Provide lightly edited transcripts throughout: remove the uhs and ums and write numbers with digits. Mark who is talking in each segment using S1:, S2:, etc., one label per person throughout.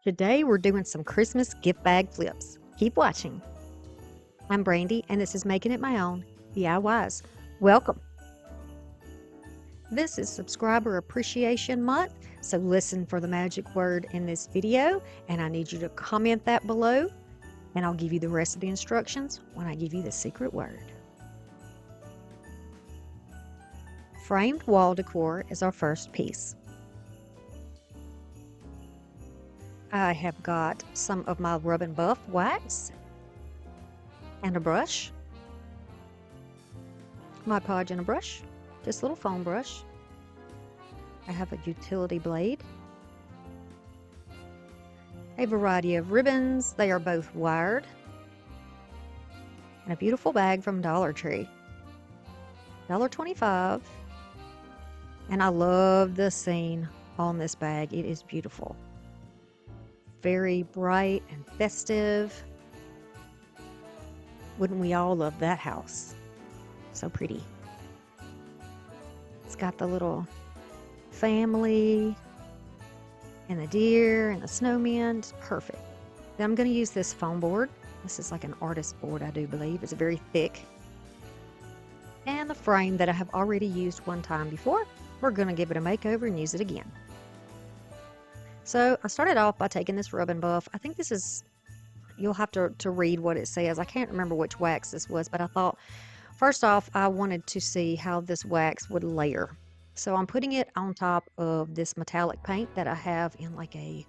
S1: Today we're doing some Christmas gift bag flips. Keep watching. I'm Brandy and this is Making It My Own DIYs. Welcome. This is Subscriber Appreciation Month, so listen for the magic word in this video and I need you to comment that below and I'll give you the rest of the instructions when I give you the secret word. Framed wall decor is our first piece. I have got some of my Rub and Buff wax and a brush, my podge and a brush, just a little foam brush. I have a utility blade, a variety of ribbons. They are both wired, and a beautiful bag from Dollar Tree, $1.25. And I love the scene on this bag. It is beautiful. Very bright and festive. Wouldn't we all love that house? So pretty. It's got the little family and the deer and the snowman. It's perfect. Then I'm going to use this foam board. This is like an artist board, I do believe. It's very thick. And the frame that I have already used one time before. We're going to give it a makeover and use it again. So I started off by taking this Rub and Buff. I think this is, you'll have to read what it says. I can't remember which wax this was, but I thought, first off, I wanted to see how this wax would layer. So I'm putting it on top of this metallic paint that I have in like a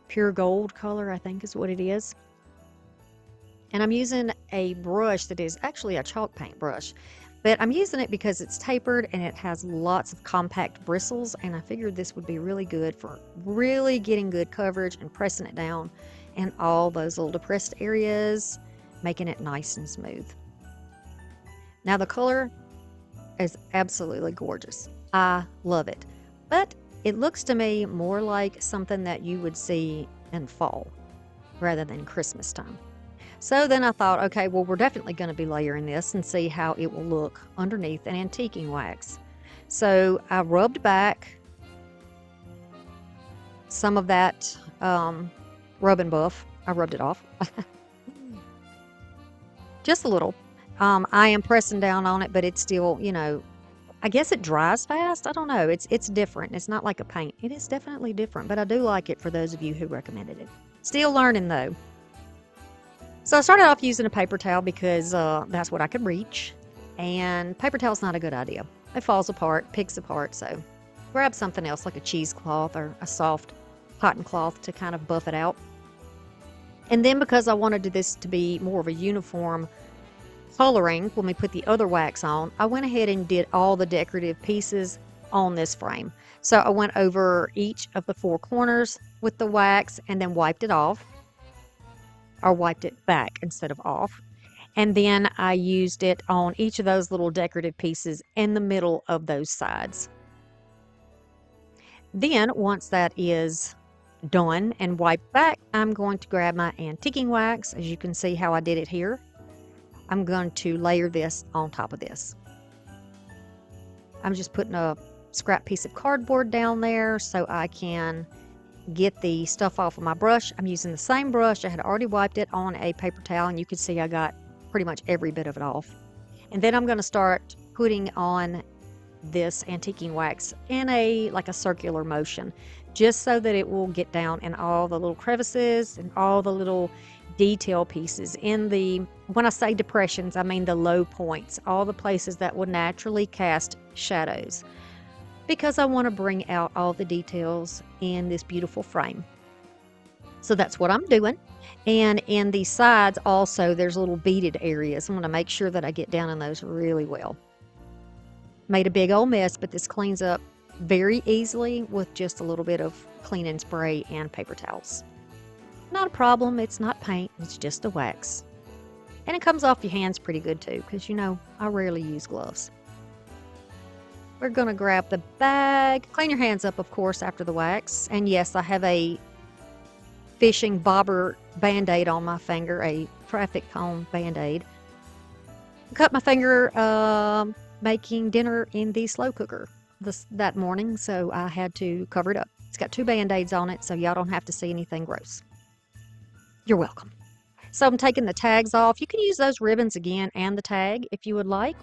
S1: pure gold color, I think is what it is. And I'm using a brush that is actually a chalk paint brush. But I'm using it because it's tapered and it has lots of compact bristles, and I figured this would be really good for really getting good coverage and pressing it down in all those little depressed areas, making it nice and smooth. Now the color is absolutely gorgeous. I love it. But it looks to me more like something that you would see in fall rather than Christmas time. So then I thought, okay, well, we're definitely going to be layering this and see how it will look underneath an antiquing wax. So I rubbed back some of that Rub and Buff. I rubbed it off. Just a little. I am pressing down on it, but it's still, you know, I guess it dries fast. I don't know. It's different. It's not like a paint. It is definitely different, but I do like it for those of you who recommended it. Still learning though. So I started off using a paper towel because that's what I could reach, and paper towel's not a good idea. It falls apart, picks apart, so grab something else like a cheesecloth or a soft cotton cloth to kind of buff it out. And then because I wanted this to be more of a uniform coloring when we put the other wax on, I went ahead and did all the decorative pieces on this frame. So I went over each of the four corners with the wax and then wiped it off. Or wiped it back instead of off. And then I used it on each of those little decorative pieces in the middle of those sides. Then once that is done and wiped back, I'm going to grab my antiquing wax. As you can see how I did it here. I'm going to layer this on top of this. I'm just putting a scrap piece of cardboard down there so I can get the stuff off of my brush. I'm using the same brush. I had already wiped it on a paper towel, and you can see I got pretty much every bit of it off. And then I'm going to start putting on this antiquing wax in like a circular motion, just so that it will get down in all the little crevices and all the little detail pieces in the, when I say depressions, I mean the low points, all the places that would naturally cast shadows, because I want to bring out all the details in this beautiful frame. So that's what I'm doing. And in the sides also, there's little beaded areas. I'm going to make sure that I get down in those really well. Made a big old mess, but this cleans up very easily with just a little bit of cleaning spray and paper towels. Not a problem. It's not paint. It's just a wax. And it comes off your hands pretty good too, because you know, I rarely use gloves. We're going to grab the bag. Clean your hands up, of course, after the wax. And yes, I have a fishing bobber band-aid on my finger, a traffic cone band-aid. Cut my finger making dinner in the slow cooker that morning, so I had to cover it up. It's got 2 Band-Aids on it, so y'all don't have to see anything gross. You're welcome. So I'm taking the tags off. You can use those ribbons again and the tag if you would like.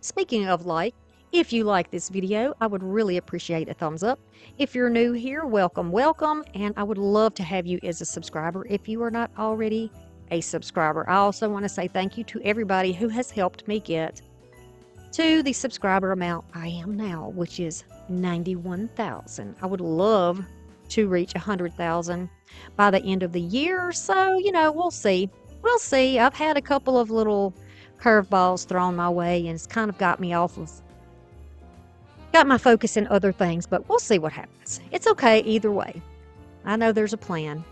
S1: Speaking of like, if you like this video, I would really appreciate a thumbs up. If you're new here, welcome, welcome, and I would love to have you as a subscriber if you are not already a subscriber. I also want to say thank you to everybody who has helped me get to the subscriber amount I am now, which is 91,000. I would love to reach 100,000 by the end of the year. So, we'll see. We'll see. I've had a couple of little curveballs thrown my way, and it's kind of got me got my focus in other things, but we'll see what happens. It's okay either way. I know there's a plan.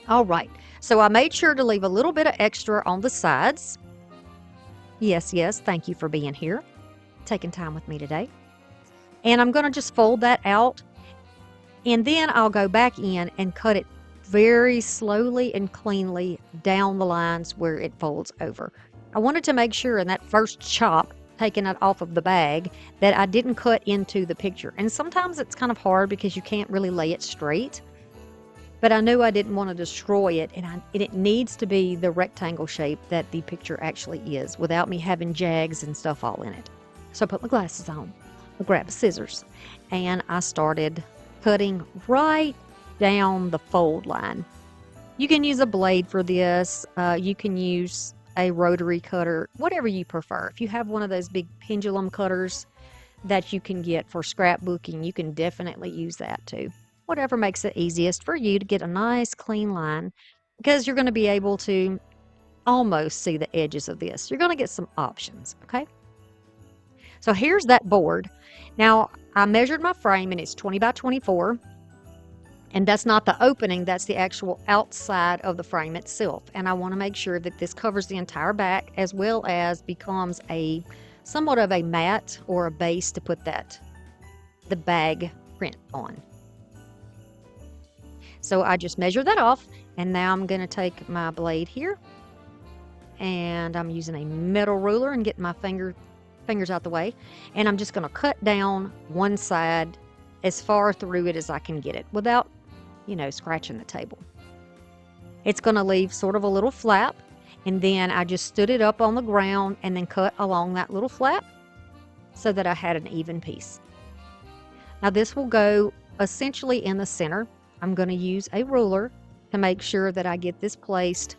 S1: All right. So I made sure to leave a little bit of extra on the sides. Yes, thank you for being here, taking time with me today. And I'm going to just fold that out, and then I'll go back in and cut it very slowly and cleanly down the lines where it folds over. I wanted to make sure in that first chop, taking it off of the bag, that I didn't cut into the picture. And sometimes it's kind of hard because you can't really lay it straight. But I knew I didn't want to destroy it, and it needs to be the rectangle shape that the picture actually is without me having jags and stuff all in it. So I put my glasses on, I grabbed scissors, and I started cutting right down the fold line. You can use a blade for this. You can use a rotary cutter, whatever you prefer. If you have one of those big pendulum cutters that you can get for scrapbooking, you can definitely use that too. Whatever makes it easiest for you to get a nice clean line, because you're going to be able to almost see the edges of this. You're going to get some options, okay? So here's that board. Now, I measured my frame, and it's 20 by 24. And that's not the opening, that's the actual outside of the frame itself. And I want to make sure that this covers the entire back, as well as becomes somewhat of a mat or a base to put the bag print on. So I just measured that off, and now I'm going to take my blade here, and I'm using a metal ruler and getting my fingers out the way, and I'm just going to cut down one side as far through it as I can get it without, scratching the table. It's going to leave sort of a little flap, and then I just stood it up on the ground and then cut along that little flap so that I had an even piece. Now this will go essentially in the center. I'm going to use a ruler to make sure that I get this placed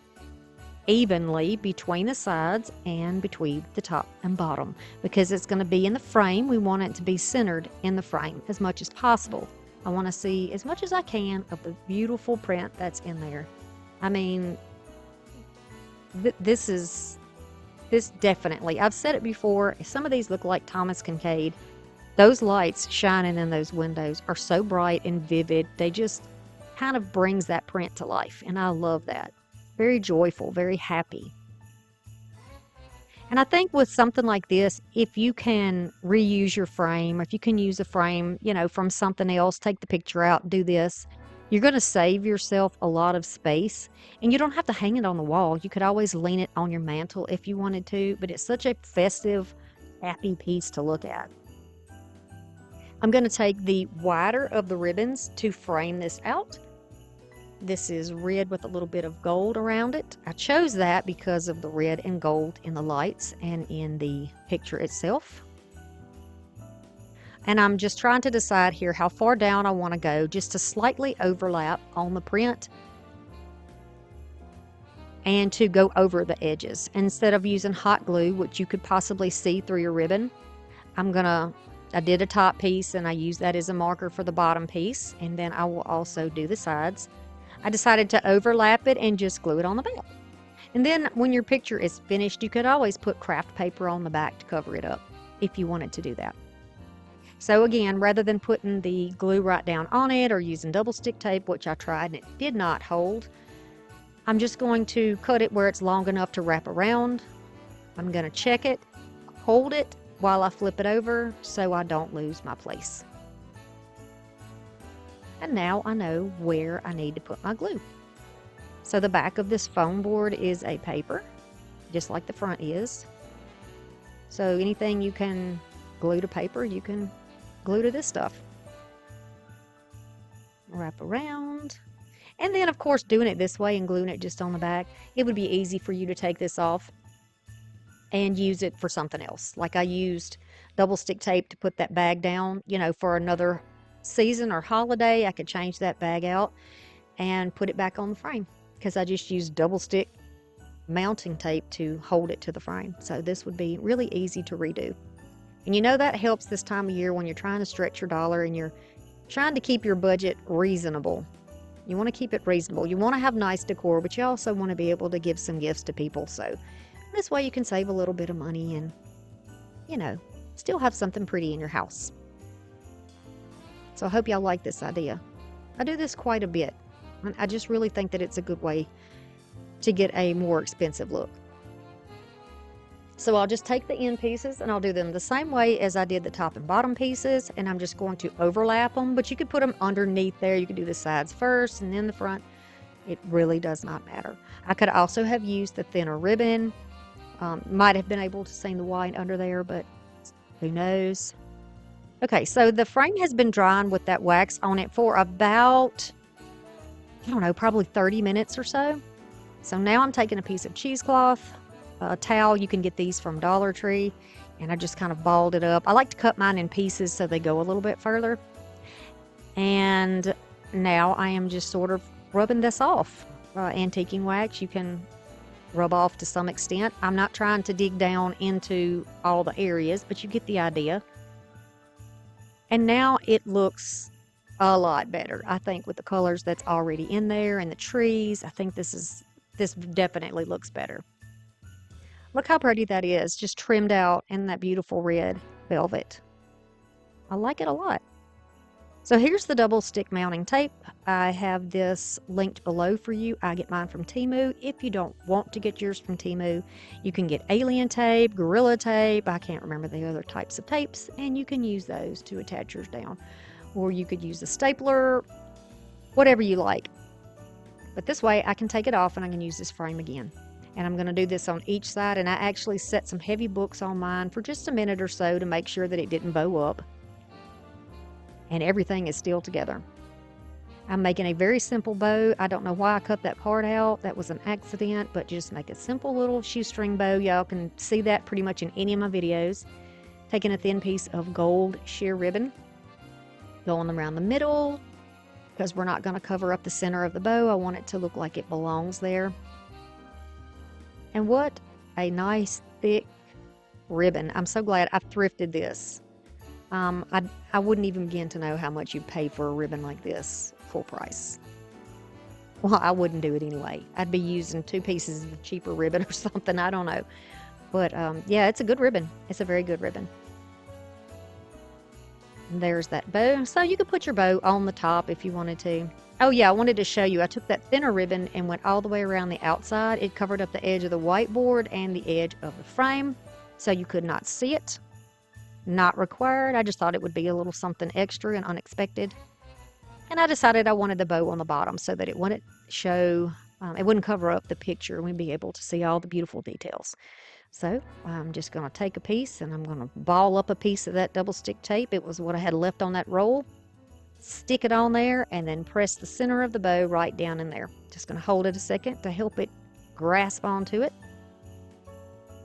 S1: evenly between the sides and between the top and bottom, because it's going to be in the frame. We want it to be centered in the frame as much as possible. I want to see as much as I can of the beautiful print that's in there. I mean, this definitely, I've said it before, some of these look like Thomas Kincaid. Those lights shining in those windows are so bright and vivid. They just kind of brings that print to life, and I love that. Very joyful, very happy. And I think with something like this, if you can reuse your frame, if you can use a frame, from something else, take the picture out, do this, you're going to save yourself a lot of space, and you don't have to hang it on the wall. You could always lean it on your mantle if you wanted to, but it's such a festive, happy piece to look at. I'm going to take the wider of the ribbons to frame this out. This is red with a little bit of gold around it. I chose that because of the red and gold in the lights and in the picture itself. And I'm just trying to decide here how far down I want to go, just to slightly overlap on the print and to go over the edges. Instead of using hot glue, which you could possibly see through your ribbon, I did a top piece, and I use that as a marker for the bottom piece, and then I will also do the sides. I decided to overlap it and just glue it on the back. And then when your picture is finished, you could always put craft paper on the back to cover it up if you wanted to do that. So again, rather than putting the glue right down on it or using double stick tape, which I tried and it did not hold, I'm just going to cut it where it's long enough to wrap around. I'm going to check it, hold it while I flip it over so I don't lose my place. And now I know where I need to put my glue. So the back of this foam board is a paper, just like the front is. So anything you can glue to paper, you can glue to this stuff. Wrap around. And then, of course, doing it this way and gluing it just on the back, it would be easy for you to take this off and use it for something else. Like I used double stick tape to put that bag down, for another season or holiday. I could change that bag out and put it back on the frame because I just used double stick mounting tape to hold it to the frame. So this would be really easy to redo. And that helps this time of year when you're trying to stretch your dollar and you're trying to keep your budget reasonable. You want to keep it reasonable. You want to have nice decor, but you also want to be able to give some gifts to people. So this way you can save a little bit of money and, still have something pretty in your house. So I hope y'all like this idea. I do this quite a bit. I just really think that it's a good way to get a more expensive look. So I'll just take the end pieces and I'll do them the same way as I did the top and bottom pieces, and I'm just going to overlap them, but you could put them underneath there. You could do the sides first and then the front. It really does not matter. I could also have used the thinner ribbon. Might have been able to see the white under there, but who knows? Okay, so the frame has been drying with that wax on it for about, I don't know, probably 30 minutes or so. So now I'm taking a piece of cheesecloth, a towel. You can get these from Dollar Tree, and I just kind of balled it up. I like to cut mine in pieces so they go a little bit further. And now I am just sort of rubbing this off. Antiquing wax you can rub off to some extent. I'm not trying to dig down into all the areas, but you get the idea. And now it looks a lot better, I think, with the colors that's already in there and the trees. I think this definitely looks better. Look how pretty that is, just trimmed out in that beautiful red velvet. I like it a lot. So here's the double stick mounting tape. I have this linked below for you. I get mine from TEMU. If you don't want to get yours from TEMU, you can get alien tape, gorilla tape. I can't remember the other types of tapes, and you can use those to attach yours down. Or you could use a stapler, whatever you like. But this way I can take it off and I can use this frame again. And I'm going to do this on each side, and I actually set some heavy books on mine for just a minute or so to make sure that it didn't bow up. And everything is still together. I'm making a very simple bow. I don't know why I cut that part out. That was an accident, but just make a simple little shoestring bow. Y'all can see that pretty much in any of my videos. Taking a thin piece of gold sheer ribbon, going around the middle, because we're not going to cover up the center of the bow. I want it to look like it belongs there. And what a nice thick ribbon. I'm so glad I thrifted this. I wouldn't even begin to know how much you'd pay for a ribbon like this, full price. Well, I wouldn't do it anyway. I'd be using 2 pieces of cheaper ribbon or something. I don't know. But yeah, it's a good ribbon. It's a very good ribbon. And there's that bow. So you could put your bow on the top if you wanted to. Oh yeah, I wanted to show you. I took that thinner ribbon and went all the way around the outside. It covered up the edge of the whiteboard and the edge of the frame, so you could not see it. Not required. I just thought it would be a little something extra and unexpected. And I decided I wanted the bow on the bottom so that it wouldn't show, it wouldn't cover up the picture, and we'd be able to see all the beautiful details. So I'm just going to take a piece and I'm going to ball up a piece of that double stick tape. It was what I had left on that roll. Stick it on there and then press the center of the bow right down in there. Just going to hold it a second to help it grasp onto it.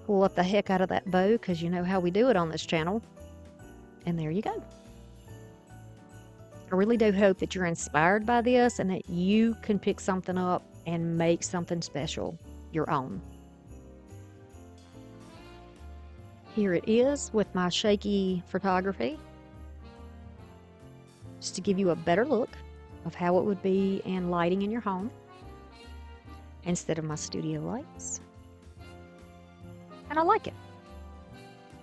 S1: Pull up the heck out of that bow, because you know how we do it on this channel. And there you go. I really do hope that you're inspired by this and that you can pick something up and make something special your own. Here it is with my shaky photography, just to give you a better look of how it would be in lighting in your home instead of my studio lights. And I like it.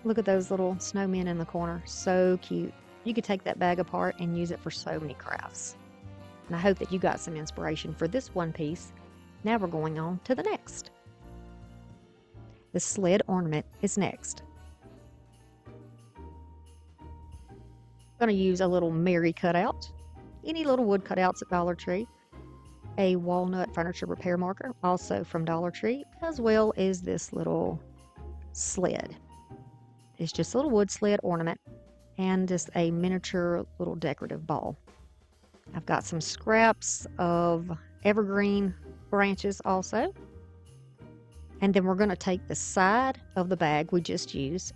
S1: Look at those little snowmen in the corner. So cute. You could take that bag apart and use it for so many crafts. And I hope that you got some inspiration for this one piece. Now we're going on to the next. The sled ornament is next. I'm going to use a little Mary cutout. Any little wood cutouts at Dollar Tree. A walnut furniture repair marker, also from Dollar Tree, as well as this little sled. It's just a little wood sled ornament and just a miniature little decorative ball. I've got some scraps of evergreen branches also. And then we're going to take the side of the bag we just used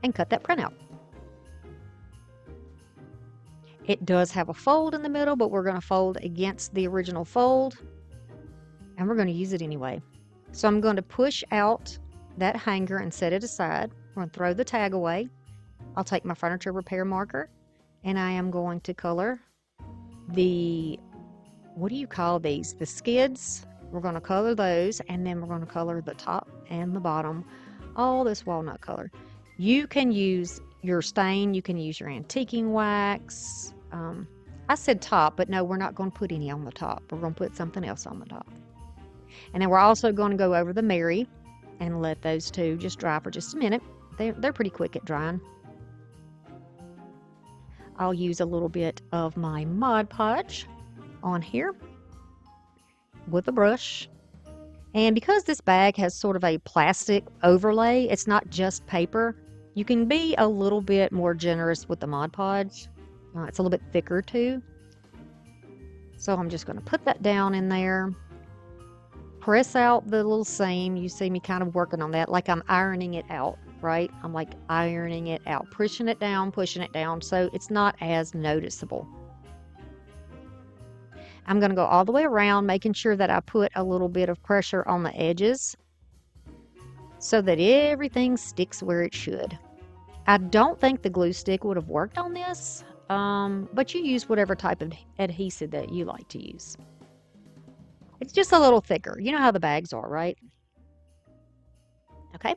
S1: and cut that print out. It does have a fold in the middle, but we're going to fold against the original fold, and we're going to use it anyway. So I'm going to push out that hanger and set it aside. I'm going to throw the tag away. I'll take my furniture repair marker, and I am going to color the, what do you call these? The skids. We're going to color those, and then we're going to color the top and the bottom, all this walnut color. You can use your stain, you can use your antiquing wax. I said top, but no, we're not going to put any on the top. We're going to put something else on the top. And then we're also going to go over the Mary and let those two just dry for just a minute. They're pretty quick at drying. I'll use a little bit of my Mod Podge on here with a brush. And because this bag has sort of a plastic overlay, it's not just paper, you can be a little bit more generous with the Mod Podge. It's a little bit thicker too. So I'm just going to put that down in there. Press out the little seam. You see me kind of working on that like I'm ironing it out, right? I'm like ironing it out, pushing it down, so it's not as noticeable. I'm going to go all the way around, making sure that I put a little bit of pressure on the edges so that everything sticks where it should. I don't think the glue stick would have worked on this, but you use whatever type of adhesive that you like to use. It's just a little thicker. You know how the bags are, right? Okay,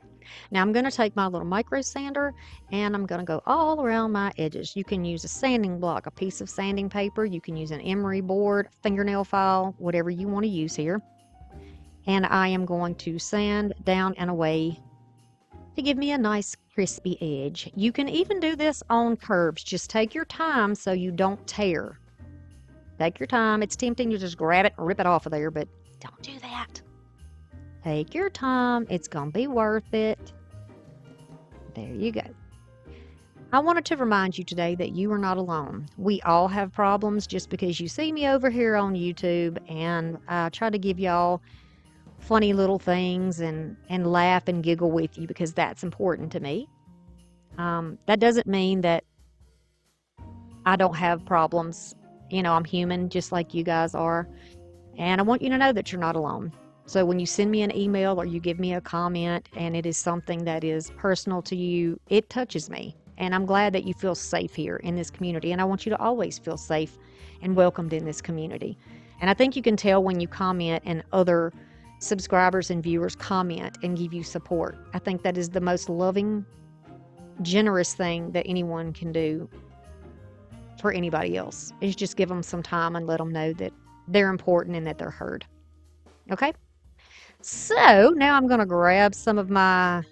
S1: now I'm going to take my little micro sander and I'm going to go all around my edges. You can use a sanding block, a piece of sanding paper. You can use an emery board, fingernail file, whatever you want to use here. And I am going to sand down and away to give me a nice crispy edge. You can even do this on curves. Just take your time so you don't tear. Take your time. It's tempting to just grab it and rip it off of there, but don't do that. Take your time. It's going to be worth it. There you go. I wanted to remind you today that you are not alone. We all have problems. Just because you see me over here on YouTube and I try to give y'all funny little things and laugh and giggle with you because that's important to me. That doesn't mean that I don't have problems. You know, I'm human just like you guys are. And I want you to know that you're not alone. So when you send me an email or you give me a comment and it is something that is personal to you, it touches me. And I'm glad that you feel safe here in this community. And I want you to always feel safe and welcomed in this community. And I think you can tell when you comment and other subscribers and viewers comment and give you support. I think that is the most loving, generous thing that anyone can do for anybody else, is just give them some time and let them know that they're important and that they're heard. Okay? So now I'm going to grab some of my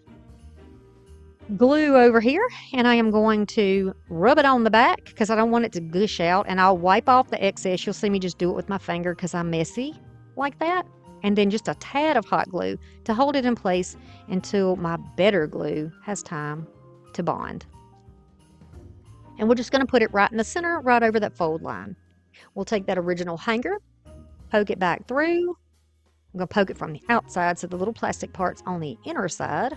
S1: glue over here and I am going to rub it on the back because I don't want it to gush out, and I'll wipe off the excess. You'll see me just do it with my finger because I'm messy like that. And then just a tad of hot glue to hold it in place until my better glue has time to bond. And we're just going to put it right in the center, right over that fold line. We'll take that original hanger, poke it back through. I'm going to poke it from the outside so the little plastic part's on the inner side.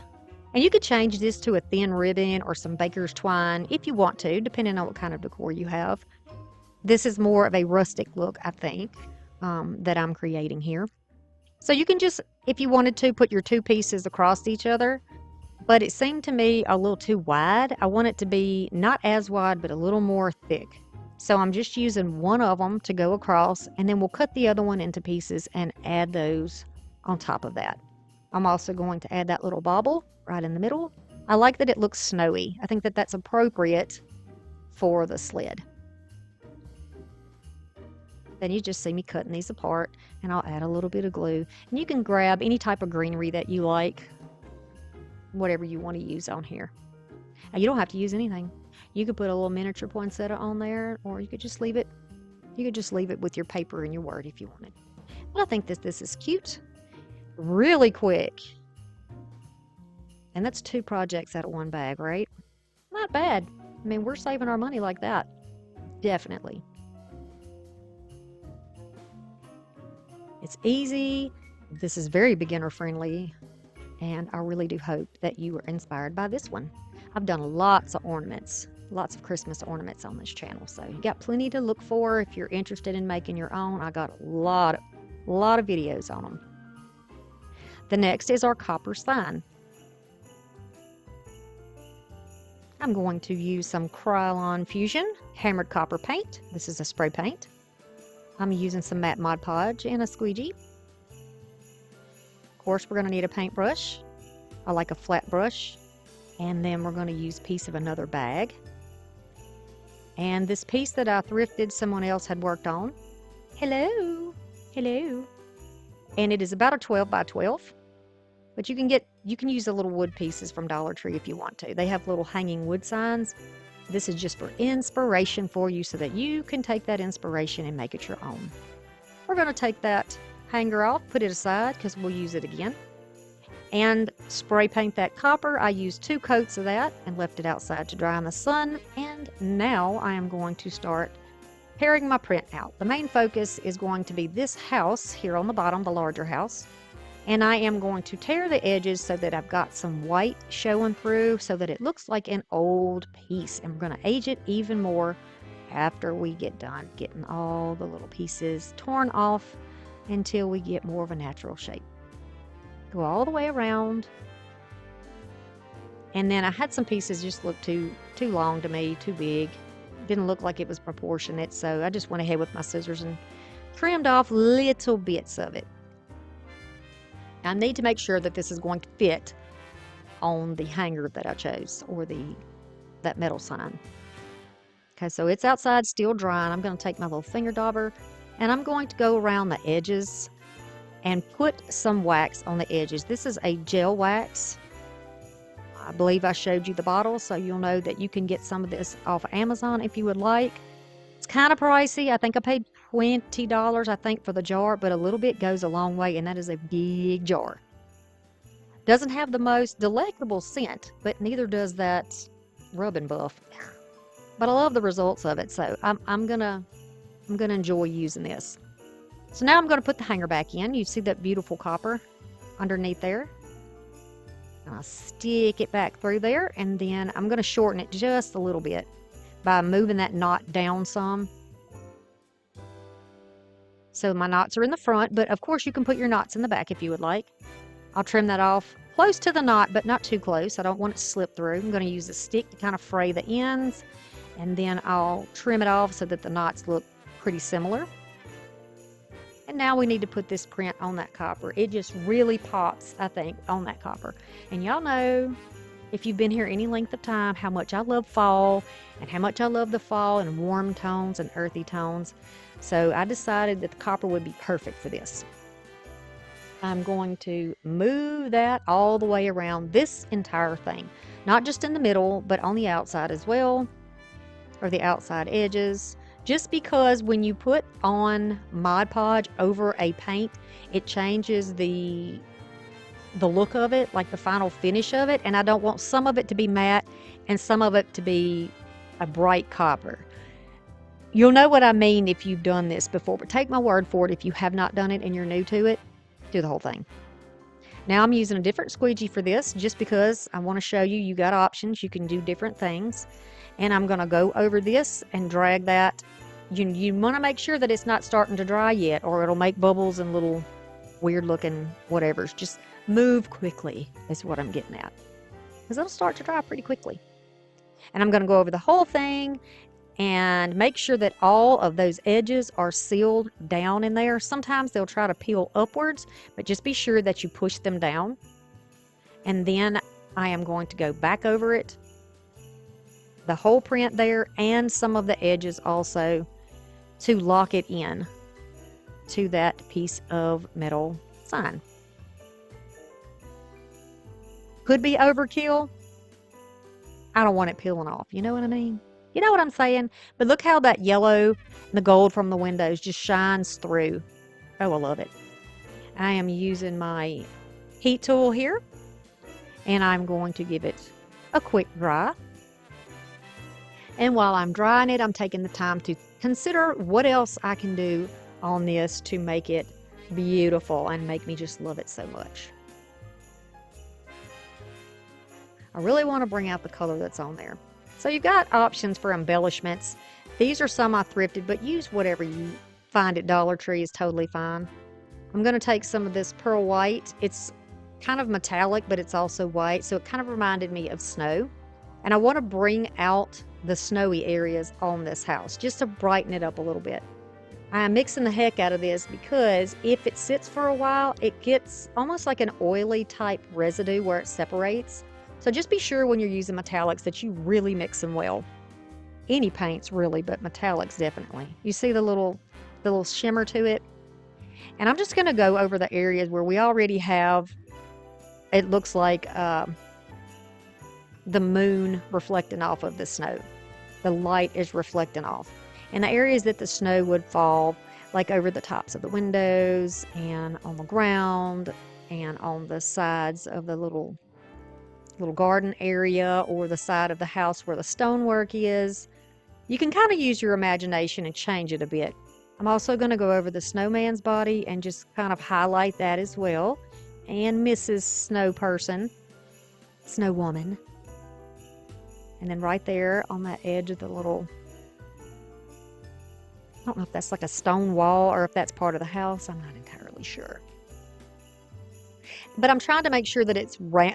S1: And you could change this to a thin ribbon or some baker's twine if you want to, depending on what kind of decor you have. This is more of a rustic look, I think, that I'm creating here. So you can just, if you wanted to, put your two pieces across each other, but it seemed to me a little too wide. I want it to be not as wide, but a little more thick. So I'm just using one of them to go across, and then we'll cut the other one into pieces and add those on top of that. I'm also going to add that little bauble right in the middle. I like that it looks snowy. I think that that's appropriate for the sled. Then you just see me cutting these apart, and I'll add a little bit of glue. And you can grab any type of greenery that you like, whatever you want to use on here. Now, you don't have to use anything. You could put a little miniature poinsettia on there, or you could just leave it. You could just leave it with your paper and your word if you wanted. But I think that this is cute. Really quick. And that's 2 projects out of 1 bag, right? Not bad. I mean, we're saving our money like that. Definitely. It's easy. This is very beginner friendly, and I really do hope that you were inspired by this one. I've done lots of ornaments, lots of Christmas ornaments on this channel, so you got plenty to look for if you're interested in making your own. I got a lot of videos on them. The next is our copper sign. I'm going to use some Krylon Fusion hammered copper paint. This is a spray paint. I'm using some matte Mod Podge and a squeegee. Of course, we're going to need a paintbrush. I like a flat brush. And then we're going to use a piece of another bag. And this piece that I thrifted, someone else had worked on. Hello. Hello. And it is about a 12 by 12. But you can use the little wood pieces from Dollar Tree if you want to. They have little hanging wood signs. This is just for inspiration for you so that you can take that inspiration and make it your own. We're going to take that hanger off, put it aside because we'll use it again. And spray paint that copper. I used 2 coats of that and left it outside to dry in the sun. And now I am going to start tearing my print out. The main focus is going to be this house here on the bottom, the larger house. And I am going to tear the edges so that I've got some white showing through so that it looks like an old piece. And we're going to age it even more after we get done getting all the little pieces torn off until we get more of a natural shape. Go all the way around. And then I had some pieces just look too long to me, too big. Didn't look like it was proportionate, so I just went ahead with my scissors and trimmed off little bits of it. I need to make sure that this is going to fit on the hanger that I chose, or that metal sign. Okay, so it's outside, still drying. I'm going to take my little finger dauber, and I'm going to go around the edges and put some wax on the edges. This is a gel wax. I believe I showed you the bottle, so you'll know that you can get some of this off Amazon if you would like. It's kind of pricey. I think I paid $20, I think, for the jar, but a little bit goes a long way, and that is a big jar. Doesn't have the most delectable scent, but neither does that rub and buff. But I love the results of it, so I'm gonna enjoy using this. So now I'm going to put the hanger back in. You see that beautiful copper underneath there? I'll stick it back through there, and then I'm going to shorten it just a little bit by moving that knot down some. So my knots are in the front, but of course you can put your knots in the back if you would like. I'll trim that off close to the knot, but not too close. I don't want it to slip through. I'm going to use a stick to kind of fray the ends, and then I'll trim it off so that the knots look pretty similar. And now we need to put this print on that copper. It just really pops, I think, on that copper. And y'all know, if you've been here any length of time, how much I love fall and how much I love the fall and warm tones and earthy tones. So I decided that the copper would be perfect for this. I'm going to move that all the way around this entire thing. Not just in the middle, but on the outside as well, or the outside edges. Just because when you put on Mod Podge over a paint, it changes the look of it, like the final finish of it, and I don't want some of it to be matte and some of it to be a bright copper. You'll know what I mean if you've done this before, but take my word for it. If you have not done it and you're new to it, do the whole thing. Now I'm using a different squeegee for this just because I want to show you, you got options. You can do different things. And I'm going to go over this and drag that. You want to make sure that it's not starting to dry yet, or it'll make bubbles and little weird looking whatevers. Just move quickly is what I'm getting at, because it'll start to dry pretty quickly. And I'm going to go over the whole thing and make sure that all of those edges are sealed down in there. Sometimes they'll try to peel upwards, but just be sure that you push them down. And then I am going to go back over it, the whole print there, and some of the edges also, to lock it in to that piece of metal sign. Could be overkill. I don't want it peeling off. You know what I mean? You know what I'm saying? But look how that yellow and the gold from the windows just shines through. Oh, I love it. I am using my heat tool here, and I'm going to give it a quick dry. And while I'm drying it, I'm taking the time to consider what else I can do on this to make it beautiful and make me just love it so much. I really want to bring out the color that's on there. So you've got options for embellishments. These are some I thrifted, but use whatever you find at Dollar Tree is totally fine. I'm going to take some of this pearl white. It's kind of metallic, but it's also white, so it kind of reminded me of snow. And I want to bring out the snowy areas on this house just to brighten it up a little bit. I'm mixing the heck out of this because if it sits for a while, it gets almost like an oily type residue where it separates. So just be sure when you're using metallics that you really mix them well. Any paints really, but metallics definitely. You see the little shimmer to it? And I'm just going to go over the areas where we already have, it looks like the moon reflecting off of the snow. The light is reflecting off. And the areas that the snow would fall, like over the tops of the windows and on the ground and on the sides of the little garden area or the side of the house where the stonework is. You can kind of use your imagination and change it a bit. I'm also going to go over the snowman's body and just kind of highlight that as well. And Mrs. Snow Person, Snow Woman. And then right there on that edge of the little, I don't know if that's like a stone wall or if that's part of the house. I'm not entirely sure. But I'm trying to make sure that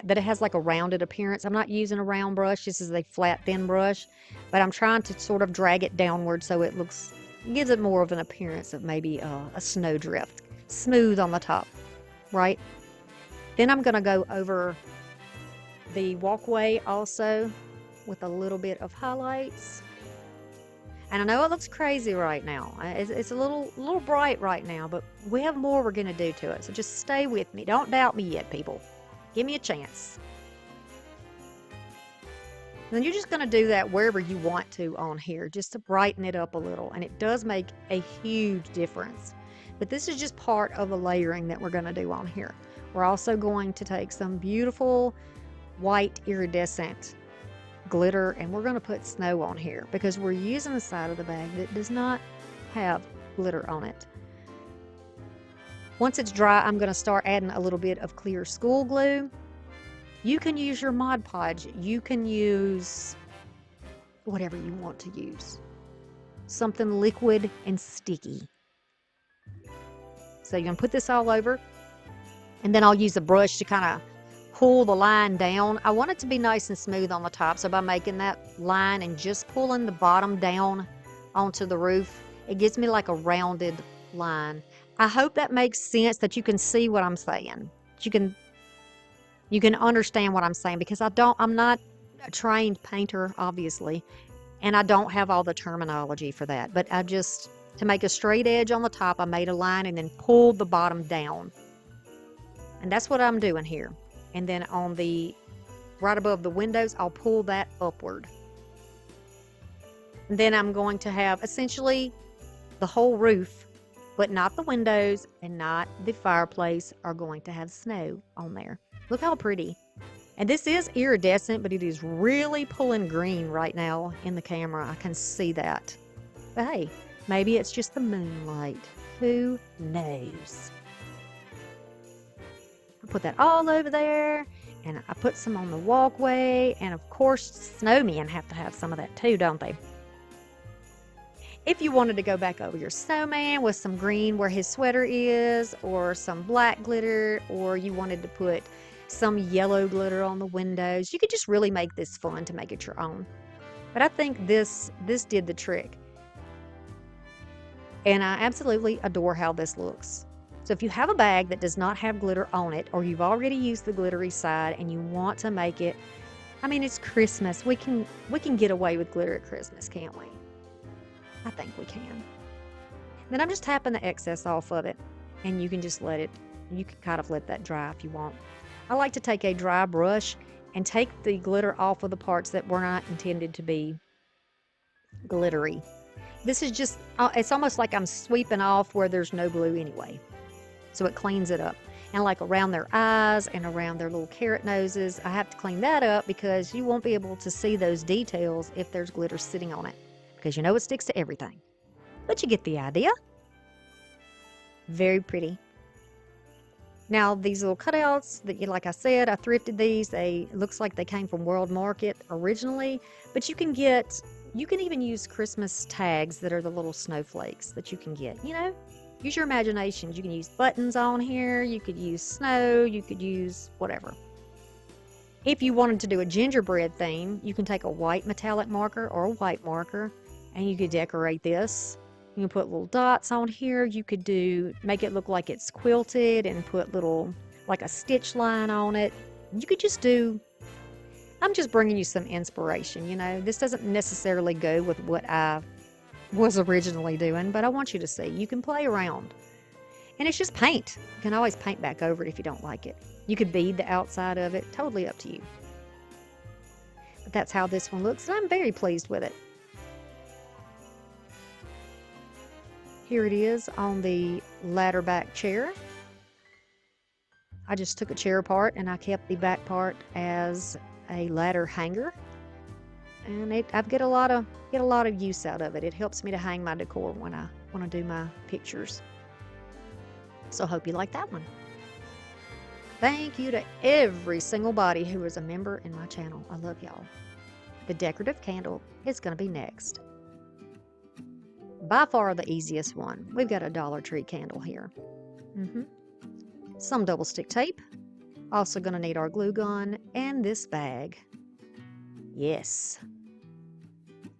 S1: that it has like a rounded appearance. I'm not using a round brush. This is a flat, thin brush. But I'm trying to sort of drag it downward so it gives it more of an appearance of maybe a snowdrift. Smooth on the top, right? Then I'm going to go over the walkway also with a little bit of highlights. And I know it looks crazy right now. It's a little bright right now, but we have more we're going to do to it. So just stay with me. Don't doubt me yet, people. Give me a chance. Then you're just going to do that wherever you want to on here, just to brighten it up a little. And it does make a huge difference. But this is just part of the layering that we're going to do on here. We're also going to take some beautiful white iridescent glitter and we're going to put snow on here because we're using the side of the bag that does not have glitter on it. Once it's dry, I'm going to start adding a little bit of clear school glue. You can use your Mod Podge. You can use whatever you want to use. Something liquid and sticky. So you're going to put this all over and then I'll use a brush to kind of pull the line down. I want it to be nice and smooth on the top, so by making that line and just pulling the bottom down onto the roof, it gives me like a rounded line. I hope that makes sense, that you can see what I'm saying. You can understand what I'm saying because I'm not a trained painter, obviously, and I don't have all the terminology for that, but to make a straight edge on the top, I made a line and then pulled the bottom down. And that's what I'm doing here. And then on right above the windows, I'll pull that upward. And then I'm going to have essentially the whole roof, but not the windows and not the fireplace, are going to have snow on there. Look how pretty. And this is iridescent, but it is really pulling green right now in the camera. I can see that. But hey, maybe it's just the moonlight. Who knows? Put that all over there, and I put some on the walkway, and of course snowmen have to have some of that too, don't they? If you wanted to go back over your snowman with some green where his sweater is, or some black glitter, or you wanted to put some yellow glitter on the windows, you could just really make this fun to make it your own. But I think this did the trick, and I absolutely adore how this looks. So if you have a bag that does not have glitter on it, or you've already used the glittery side and you want to make it, I mean, it's Christmas. We can get away with glitter at Christmas, can't we? I think we can. Then I'm just tapping the excess off of it, and you can just you can kind of let that dry if you want. I like to take a dry brush and take the glitter off of the parts that were not intended to be glittery. This is just, it's almost like I'm sweeping off where there's no glue anyway. So it cleans it up. And like around their eyes and around their little carrot noses, I have to clean that up because you won't be able to see those details if there's glitter sitting on it. Because it sticks to everything. But you get the idea. Very pretty. Now these little cutouts that, like I said, I thrifted these. It looks like they came from World Market originally, but you can even use Christmas tags that are the little snowflakes that you can get. Use your imaginations. You can use buttons on here. You could use snow. You could use whatever. If you wanted to do a gingerbread theme, you can take a white metallic marker or a white marker, and you could decorate this. You can put little dots on here. You could make it look like it's quilted and put like a stitch line on it. You could I'm just bringing you some inspiration. This doesn't necessarily go with what I was originally doing, but I want you to see. You can play around. And it's just paint. You can always paint back over it if you don't like it. You could bead the outside of it. Totally up to you. But that's how this one looks, and I'm very pleased with it. Here it is on the ladder back chair. I just took a chair apart and I kept the back part as a ladder hanger. And I get a lot of use out of it. It helps me to hang my decor when I want to do my pictures. So I hope you like that one. Thank you to every single body who is a member in my channel. I love y'all. The decorative candle is going to be next. By far the easiest one. We've got a Dollar Tree candle here. Some double stick tape. Also going to need our glue gun and this bag. Yes.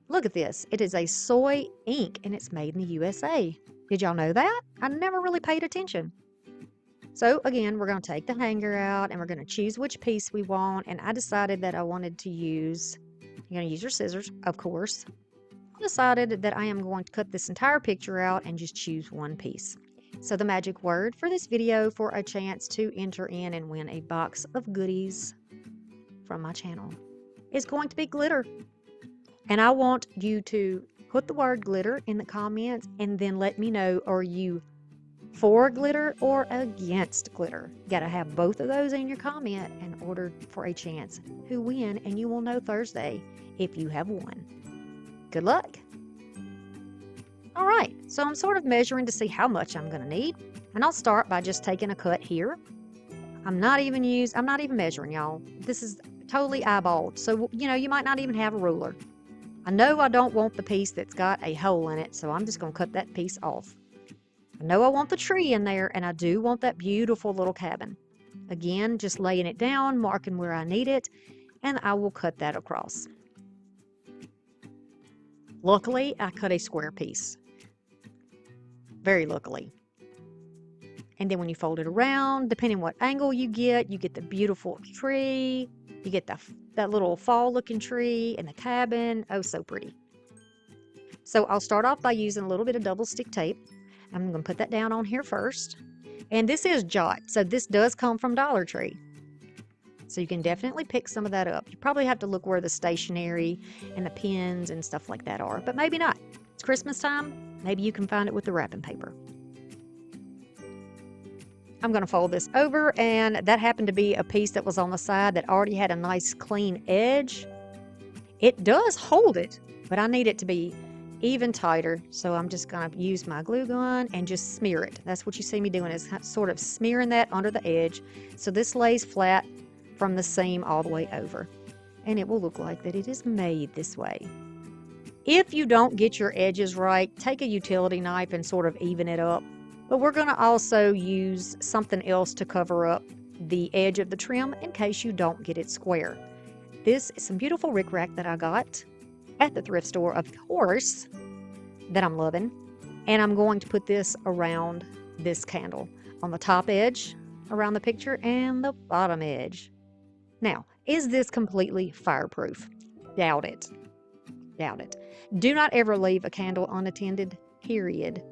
S1: Look at this. It is a soy ink and it's made in the USA. Did y'all know that? I never really paid attention. So again, we're going to take the hanger out and we're going to choose which piece we want. And I decided that I wanted to you're going to use your scissors, of course. I decided that I am going to cut this entire picture out and just choose one piece. So the magic word for this video for a chance to enter in and win a box of goodies from my channel is going to be glitter. And I want you to put the word glitter in the comments and then let me know, are you for glitter or against glitter? You got to have both of those in your comment in order for a chance who win, and you will know Thursday if you have won. Good luck. All right, so I'm sort of measuring to see how much I'm going to need, and I'll start by just taking a cut here. I'm not even measuring, y'all. This is totally eyeballed, so you might not even have a ruler. I know I don't want the piece that's got a hole in it, so I'm just going to cut that piece off. I know I want the tree in there, and I do want that beautiful little cabin. Again, just laying it down, marking where I need it, and I will cut that across. Luckily, I cut a square piece. Very luckily. And then when you fold it around, depending what angle you get the beautiful tree, you get that little fall-looking tree and the cabin. Oh, so pretty. So I'll start off by using a little bit of double stick tape. I'm going to put that down on here first. And this is Jot, so this does come from Dollar Tree. So you can definitely pick some of that up. You probably have to look where the stationery and the pins and stuff like that are, but maybe not. It's Christmas time. Maybe you can find it with the wrapping paper. I'm going to fold this over, and that happened to be a piece that was on the side that already had a nice clean edge. It does hold it, but I need it to be even tighter, so I'm just going to use my glue gun and just smear it. That's what you see me doing, is sort of smearing that under the edge so this lays flat from the seam all the way over, and it will look like that it is made this way. If you don't get your edges right, take a utility knife and sort of even it up. But we're going to also use something else to cover up the edge of the trim in case you don't get it square. This is some beautiful rickrack that I got at the thrift store, of course, that I'm loving. And I'm going to put this around this candle on the top edge around the picture and the bottom edge. Now, is this completely fireproof? Doubt it. Doubt it. Do not ever leave a candle unattended, period.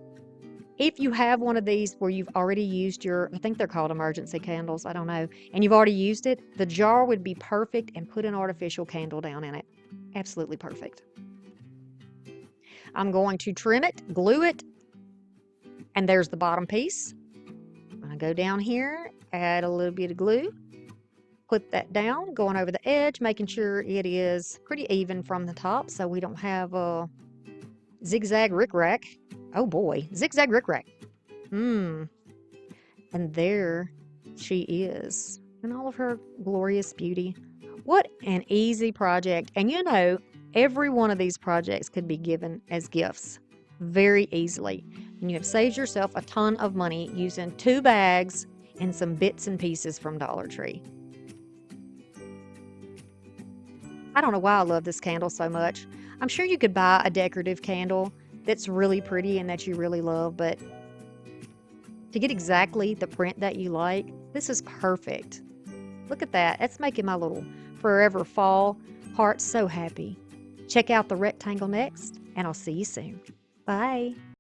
S1: If you have one of these where you've already used I think they're called emergency candles, I don't know, and you've already used it, the jar would be perfect, and put an artificial candle down in it. Absolutely perfect. I'm going to trim it, glue it, and there's the bottom piece. I'm going to go down here, add a little bit of glue, put that down, going over the edge, making sure it is pretty even from the top so we don't have a zigzag rickrack. Oh boy, zigzag rickrack. And there She is, in all of her glorious beauty. What an easy project. And you know, every one of these projects could be given as gifts very easily. And you have saved yourself a ton of money using 2 bags and some bits and pieces from Dollar Tree. I don't know why I love this candle so much. I'm sure you could buy a decorative candle that's really pretty and that you really love, but to get exactly the print that you like, this is perfect. Look at that. That's making my little forever fall heart so happy. Check out the rectangle next, and I'll see you soon. Bye.